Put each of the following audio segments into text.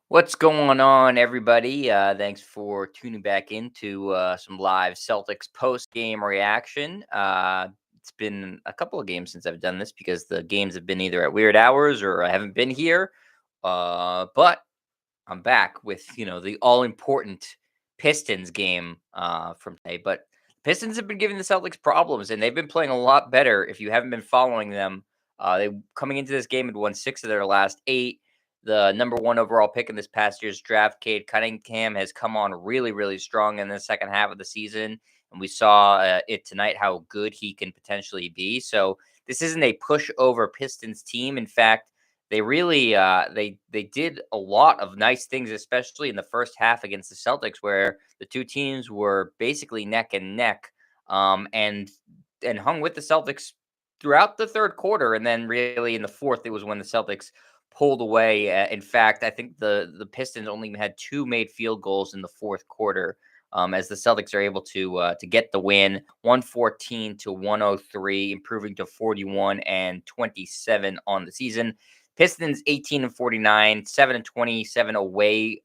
What's going on, everybody? Thanks for tuning back into some live Celtics post game reaction. It's been a couple of games since I've done this because the games have been either at weird hours or I haven't been here. But I'm back with the all important Pistons game from today. But Pistons have been giving the Celtics problems, and they've been playing a lot better. If you haven't been following them, they coming into this game had won 6 of their last 8. The number one overall pick in this past year's draft, Cade Cunningham, has come on really, really strong in the second half of the season, and we saw it tonight how good he can potentially be. So this isn't a pushover Pistons team. In fact, they really they did a lot of nice things, especially in the first half against the Celtics, where the two teams were basically neck and neck, and hung with the Celtics throughout the third quarter, and then really in the fourth, it was when the Celtics pulled away. In fact, I think the Pistons only had two made field goals in the fourth quarter. As the Celtics are able to get the win, 114 to 103, improving to 41 and 27 on the season. Pistons 18 and 49, 7 and 27 away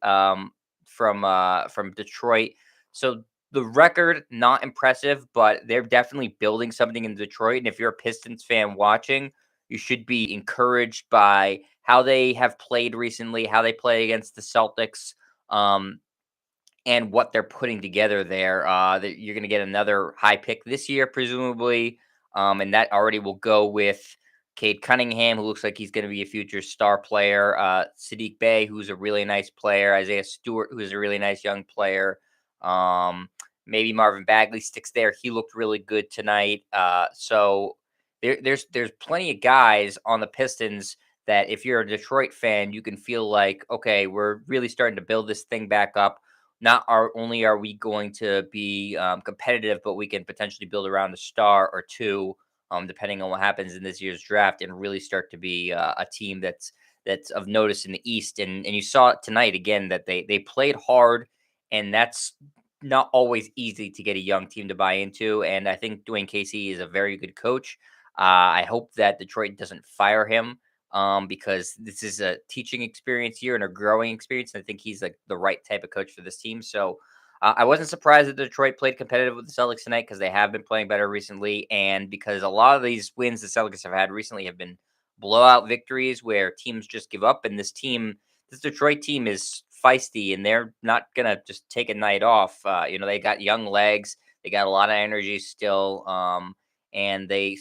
from Detroit. So the record not impressive, but they're definitely building something in Detroit. And if you're a Pistons fan watching, you should be encouraged by how they have played recently, how they play against the Celtics, and what they're putting together there. That you're going to get another high pick this year, presumably, and that already will go with Cade Cunningham, who looks like he's going to be a future star player. Sadiq Bey, who's a really nice player. Isaiah Stewart, who's a really nice young player. Maybe Marvin Bagley sticks there. He looked really good tonight. So there's plenty of guys on the Pistons that if you're a Detroit fan, you can feel like, okay, we're really starting to build this thing back up. Not only are we going to be competitive, but we can potentially build around a star or two, depending on what happens in this year's draft, and really start to be a team that's of notice in the East. And you saw it tonight again that they played hard, and that's not always easy to get a young team to buy into. And I think Dwayne Casey is a very good coach. I hope that Detroit doesn't fire him, because this is a teaching experience here and a growing experience. I think he's like the right type of coach for this team. So I wasn't surprised that Detroit played competitive with the Celtics tonight because they have been playing better recently, and because a lot of these wins the Celtics have had recently have been blowout victories where teams just give up. And this Detroit team is feisty, and they're not gonna just take a night off. They got young legs, they got a lot of energy still, and they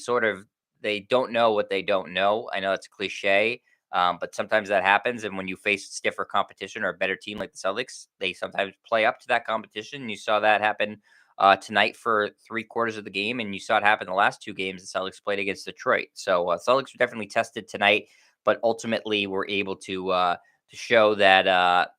don't know what they don't know. I know it's a cliche, but sometimes that happens. And when you face stiffer competition or a better team like the Celtics, they sometimes play up to that competition. You saw that happen tonight for 3 quarters of the game, and you saw it happen the last two games the Celtics played against Detroit. So Celtics were definitely tested tonight, but ultimately were able to show that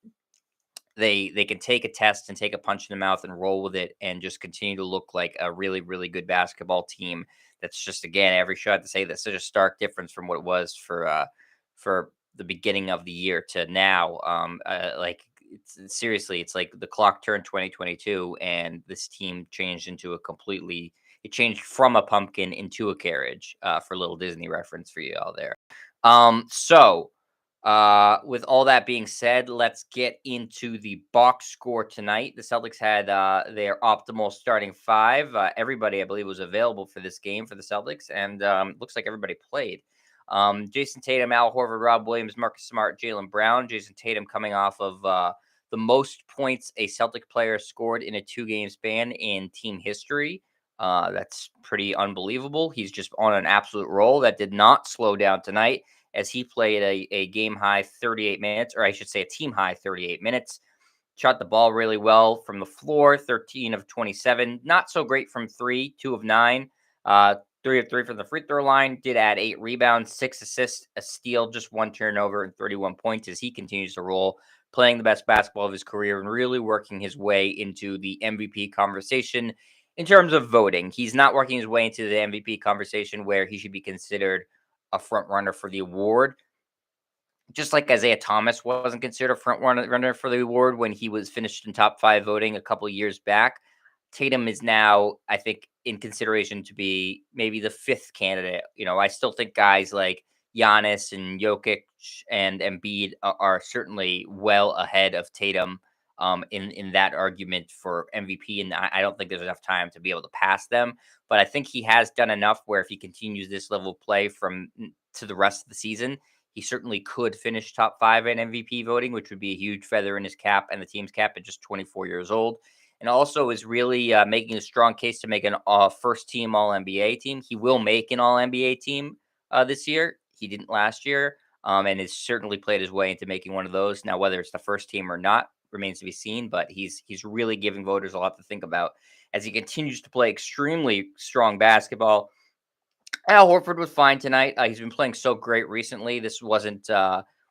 they can take a test and take a punch in the mouth and roll with it and just continue to look like a really, really good basketball team. That's just, again, every shot to say that's such a stark difference from what it was for the beginning of the year to now. Like seriously, it's like the clock turned 2022 and this team changed into a completely it changed from a pumpkin into a carriage, for a little Disney reference for you all there. With all that being said, let's get into the box score tonight. The Celtics had their optimal starting five. Everybody, I believe, was available for this game for the Celtics, and looks like everybody played. Jayson Tatum, Al Horford, Rob Williams, Marcus Smart, Jaylen Brown. Jayson Tatum coming off of the most points a Celtic player scored in a two-game span in team history. That's pretty unbelievable. He's just on an absolute roll. That did not slow down tonight as he played a game high 38 minutes, or I should say a team high 38 minutes. Shot the ball really well from the floor, 13 of 27. Not so great from three, 2 of 9. 3 of 3 from the free throw line. Did add 8 rebounds, 6 assists, a steal, just 1 turnover, and 31 points as he continues to roll, playing the best basketball of his career and really working his way into the MVP conversation in terms of voting. He's not working his way into the MVP conversation where he should be considered a front runner for the award. Just like Isaiah Thomas wasn't considered a front runner for the award when he was finished in top 5 voting a couple years back, Tatum is now, I think, in consideration to be maybe the 5th candidate. I still think guys like Giannis and Jokic and Embiid are certainly well ahead of Tatum in that argument for MVP, and I don't think there's enough time to be able to pass them. But I think he has done enough where if he continues this level of play to the rest of the season, he certainly could finish top five in MVP voting, which would be a huge feather in his cap and the team's cap at just 24 years old. And also is really making a strong case to make an first team All NBA team. He will make an All NBA team this year. He didn't last year, and has certainly played his way into making one of those. Now, whether it's the first team or not remains to be seen. But he's really giving voters a lot to think about as he continues to play extremely strong basketball. Al Horford was fine tonight. He's been playing so great recently. This wasn't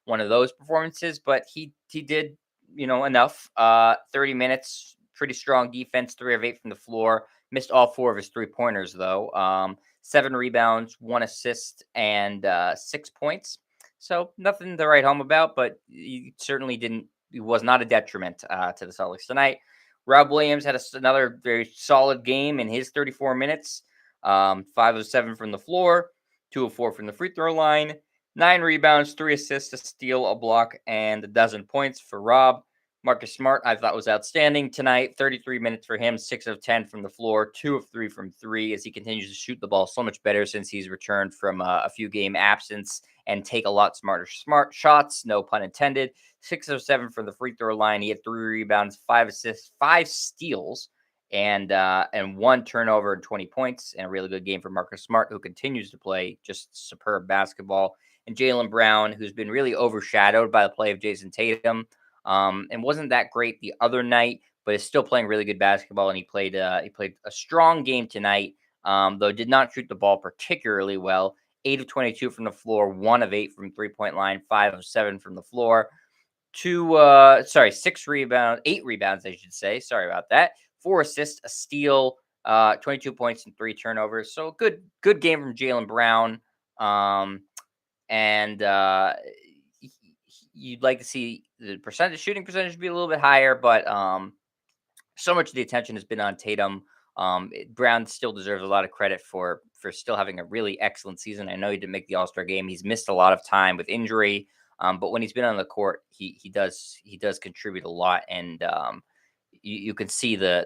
one of those performances, but he did enough. 30 minutes, pretty strong defense, 3 of 8 from the floor. Missed all 4 of his 3 pointers though. 7 rebounds, 1 assist, and 6 points. So nothing to write home about, but he certainly didn't. He was not a detriment to the Celtics tonight. Rob Williams had another very solid game in his 34 minutes. 5 of 7 from the floor, 2 of 4 from the free throw line, 9 rebounds, 3 assists, a steal, a block, and a dozen points for Rob. Marcus Smart, I thought was outstanding tonight. 33 minutes for him, 6 of 10 from the floor, 2 of 3 from three, as he continues to shoot the ball so much better since he's returned from a few game absence and take a lot smart shots, no pun intended. 6 of 7 from the free throw line. He had 3 rebounds, 5 assists, 5 steals, and 1 turnover and 20 points, and a really good game for Marcus Smart, who continues to play just superb basketball. And Jaylen Brown, who's been really overshadowed by the play of Jayson Tatum, and wasn't that great the other night, but is still playing really good basketball. And he played a strong game tonight, though did not shoot the ball particularly well. 8 of 22 from the floor, 1 of 8 from 3 point line, 5 of 7 from the floor. 8 rebounds, I should say. Sorry about that. 4 assists, a steal, 22 points and 3 turnovers. So good game from Jaylen Brown. Um, and you'd like to see the shooting percentage be a little bit higher, but so much of the attention has been on Tatum. Brown still deserves a lot of credit for still having a really excellent season. I know he didn't make the All-Star game. He's missed a lot of time with injury, but when he's been on the court, he does contribute a lot, and you can see the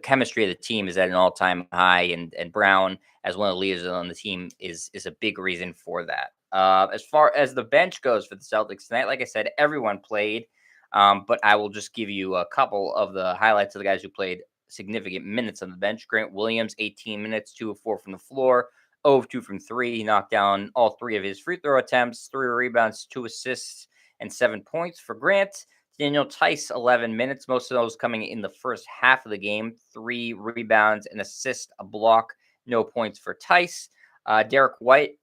chemistry of the team is at an all-time high, and Brown, as one of the leaders on the team, is a big reason for that. As far as the bench goes for the Celtics tonight, like I said, everyone played. But I will just give you a couple of the highlights of the guys who played significant minutes on the bench. Grant Williams, 18 minutes, 2 of 4 from the floor, 0 of 2 from three. He knocked down all 3 of his free throw attempts, 3 rebounds, 2 assists, and 7 points for Grant. Daniel Tice, 11 minutes, most of those coming in the first half of the game. 3 rebounds, an assist, a block, no points for Tice. Derek White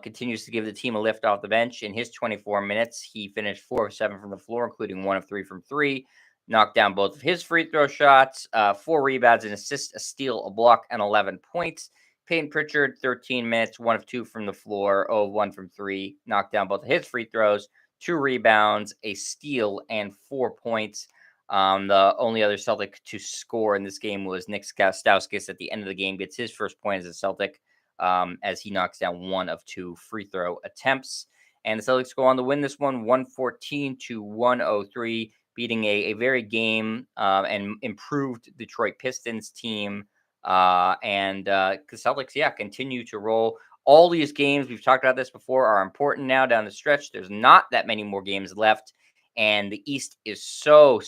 continues to give the team a lift off the bench. In his 24 minutes, he finished 4 of 7 from the floor, including 1 of 3 from three. Knocked down both of his free throw shots, 4 rebounds, an assist, a steal, a block, and 11 points. Peyton Pritchard, 13 minutes, 1 of 2 from the floor, 0 of 1 from three. Knocked down both of his free throws, 2 rebounds, a steal, and 4 points. The only other Celtic to score in this game was Nick Stauskas at the end of the game, gets his first point as a Celtic, as he knocks down 1 of 2 free throw attempts. And the Celtics go on to win this one 114-103, beating a very game and improved Detroit Pistons team. And the Celtics, continue to roll. All these games, we've talked about this before, are important now down the stretch. There's not that many more games left. And the East is so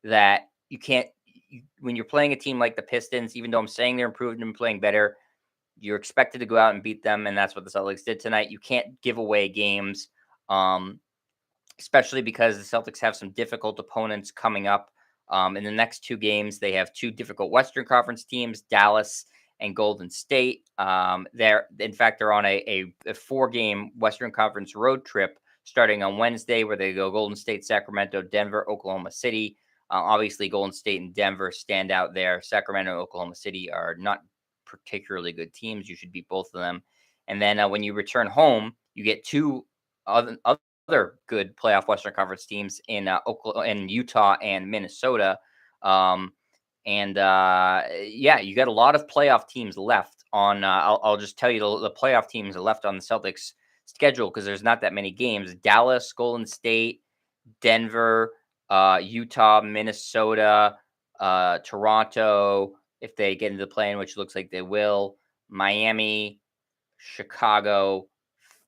that you can't, when you're playing a team like the Pistons, even though I'm saying they're improved and playing better, you're expected to go out and beat them, and that's what the Celtics did tonight. You can't give away games, especially because the Celtics have some difficult opponents coming up. In the next 2 games, they have 2 difficult Western Conference teams, Dallas and Golden State. They're on a 4-game Western Conference road trip starting on Wednesday, where they go Golden State, Sacramento, Denver, Oklahoma City. Obviously, Golden State and Denver stand out there. Sacramento and Oklahoma City are not particularly good teams. You should beat both of them. And then when you return home, you get 2 other good playoff Western Conference teams in Utah and Minnesota. You got a lot of playoff teams left on. I'll just tell you the playoff teams left on the Celtics schedule because there's not that many games. Dallas, Golden State, Denver, Utah, Minnesota, Toronto, if they get into the play-in, which looks like they will, Miami, Chicago,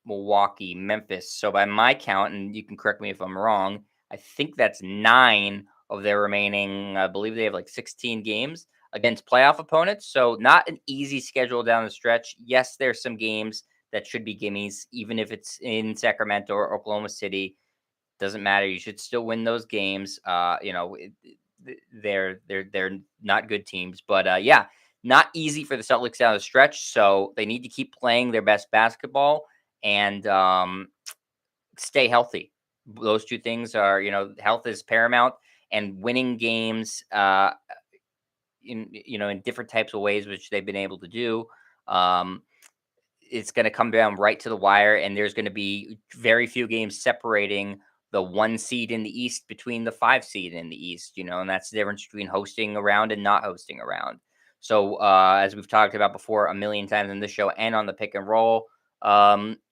Milwaukee, Memphis. So by my count, and you can correct me if I'm wrong, I think that's 9 of their remaining. I believe they have like 16 games against playoff opponents. So not an easy schedule down the stretch. Yes, there's some games that should be gimmies, even if it's in Sacramento or Oklahoma City. Doesn't matter. You should still win those games. They're not good teams, but yeah, not easy for the Celtics down the stretch. So they need to keep playing their best basketball and stay healthy. Those two things are, health is paramount, and winning games in different types of ways, which they've been able to do. Um, it's going to come down right to the wire, and there's going to be very few games separating the 1 seed in the East between the 5 seed in the East, and that's the difference between hosting around and not hosting around. So, as we've talked about before a million times in this show and on the pick and roll,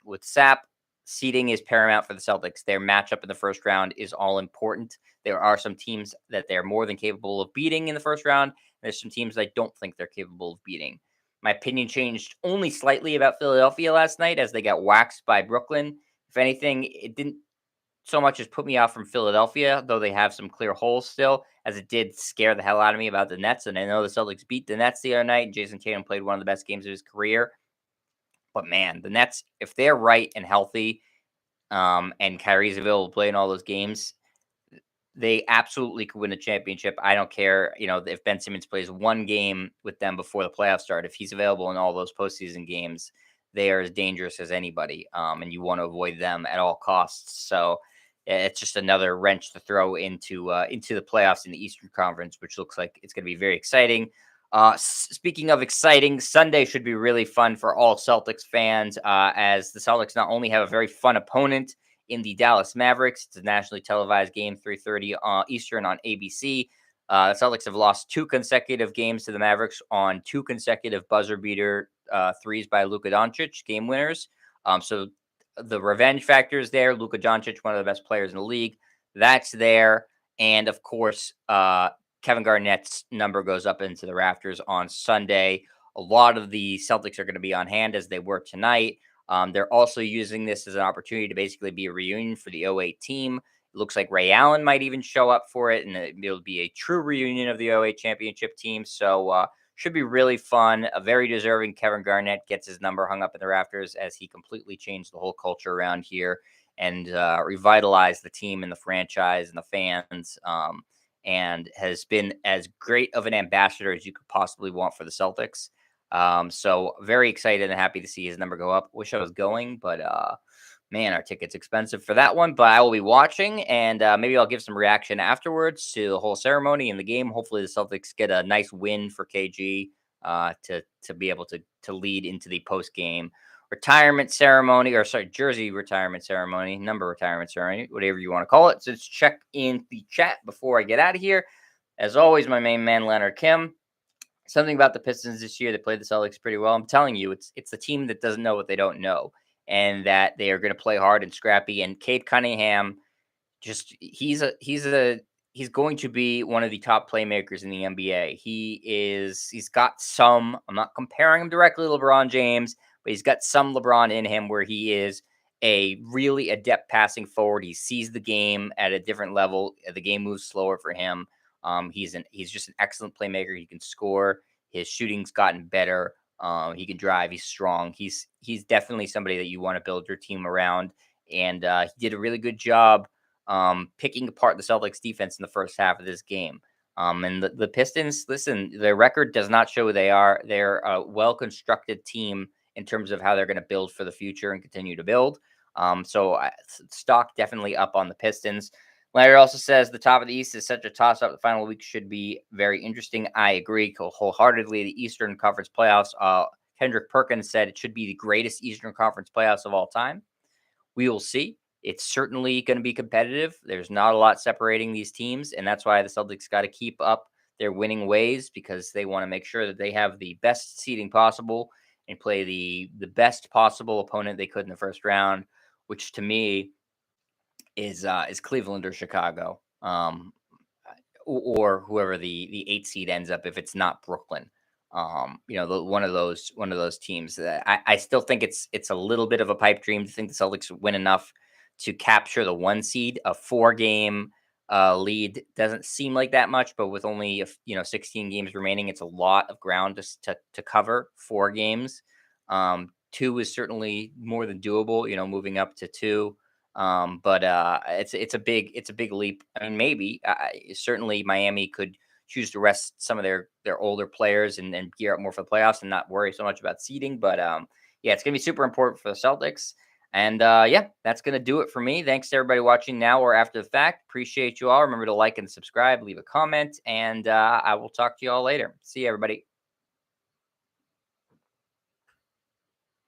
with SAP, seeding is paramount for the Celtics. Their matchup in the first round is all important. There are some teams that they're more than capable of beating in the first round. There's some teams I don't think they're capable of beating. My opinion changed only slightly about Philadelphia last night as they got waxed by Brooklyn. If anything, it didn't so much as put me off from Philadelphia, though they have some clear holes still, as it did scare the hell out of me about the Nets. And I know the Celtics beat the Nets the other night, and Jayson Tatum played one of the best games of his career. But man, the Nets, if they're right and healthy, and Kyrie's available to play in all those games, they absolutely could win a championship. I don't care, if Ben Simmons plays one game with them before the playoffs start. If he's available in all those postseason games, they are as dangerous as anybody, and you want to avoid them at all costs. So it's just another wrench to throw into the playoffs in the Eastern Conference, which looks like it's going to be very exciting. Speaking of exciting, Sunday should be really fun for all Celtics fans, as the Celtics not only have a very fun opponent in the Dallas Mavericks. It's a nationally televised game, 3:30 Eastern on ABC. The Celtics have lost 2 consecutive games to the Mavericks on 2 consecutive buzzer beater threes by Luka Doncic, game winners. So the revenge factor is there. Luka Doncic, one of the best players in the league, that's there. And of course, Kevin Garnett's number goes up into the rafters on Sunday. A lot of the Celtics are going to be on hand as they were tonight. They're also using this as an opportunity to basically be a reunion for the '08 team. It looks like Ray Allen might even show up for it, and it'll be a true reunion of the '08 championship team. So should be really fun. A very deserving Kevin Garnett gets his number hung up in the rafters, as he completely changed the whole culture around here and revitalized the team and the franchise and the fans, and has been as great of an ambassador as you could possibly want for the Celtics. So very excited and happy to see his number go up. Wish I was going, but man, our ticket's expensive for that one. But I will be watching, and maybe I'll give some reaction afterwards to the whole ceremony and the game. Hopefully, the Celtics get a nice win for KG to be able to lead into the post game retirement ceremony, or sorry, jersey retirement ceremony, number retirement ceremony, whatever you want to call it. So let's check in the chat before I get out of here. As always, my main man Leonard Kim. Something about the Pistons this year, they played the Celtics pretty well. I'm telling you, it's the team that doesn't know what they don't know, and that they are going to play hard and scrappy. And Cade Cunningham, just he's going to be one of the top playmakers in the NBA. He's got some. I'm not comparing him directly to LeBron James, but he's got some LeBron in him, where he is a really adept passing forward. He sees the game at a different level. The game moves slower for him. He's just an excellent playmaker. He can score. His shooting's gotten better. He can drive. He's strong. He's definitely somebody that you want to build your team around. And he did a really good job picking apart the Celtics defense in the first half of this game. And the Pistons, listen, their record does not show who they are. They're a well-constructed team in terms of how they're going to build for the future and continue to build. So stock definitely up on the Pistons. Larry also says the top of the East is such a toss-up. The final week should be very interesting. I agree wholeheartedly. The Eastern Conference playoffs, Kendrick Perkins said it should be the greatest Eastern Conference playoffs of all time. We will see. It's certainly going to be competitive. There's not a lot separating these teams, and that's why the Celtics got to keep up their winning ways, because they want to make sure that they have the best seeding possible. and play the best possible opponent they could in the first round, which to me is Cleveland or Chicago. Or whoever the 8 seed ends up if it's not Brooklyn. One of those teams. I still think it's a little bit of a pipe dream to think the Celtics win enough to capture the 1 seed. A 4-game lead doesn't seem like that much, but with only 16 games remaining, it's a lot of ground to cover 4 games. 2 is certainly more than doable. Moving up to 2. But it's a big leap. I mean, maybe certainly Miami could choose to rest some of their older players and gear up more for the playoffs and not worry so much about seeding. But yeah, it's gonna be super important for the Celtics. And yeah, that's gonna do it for me. Thanks to everybody watching now or after the fact. Appreciate you all. Remember to like and subscribe, leave a comment, and I will talk to you all later. See you, everybody.